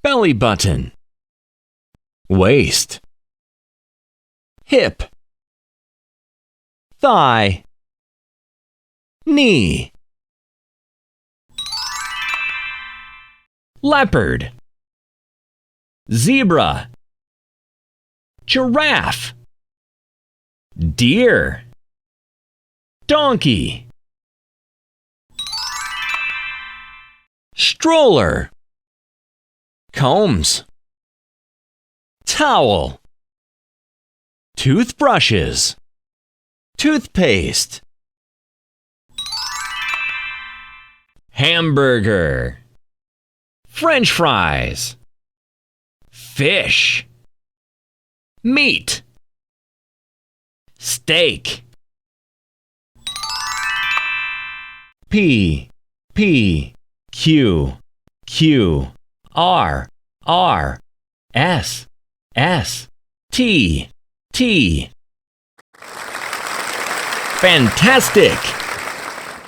belly button, waist, hip, thigh, knee, leopard, zebra, giraffe, deer, donkey, stroller, combs, towel, toothbrushes, toothpaste, hamburger, French fries, fish, meat, steak, P, P, Q, Q, R, R, S, S, T, T. Fantastic!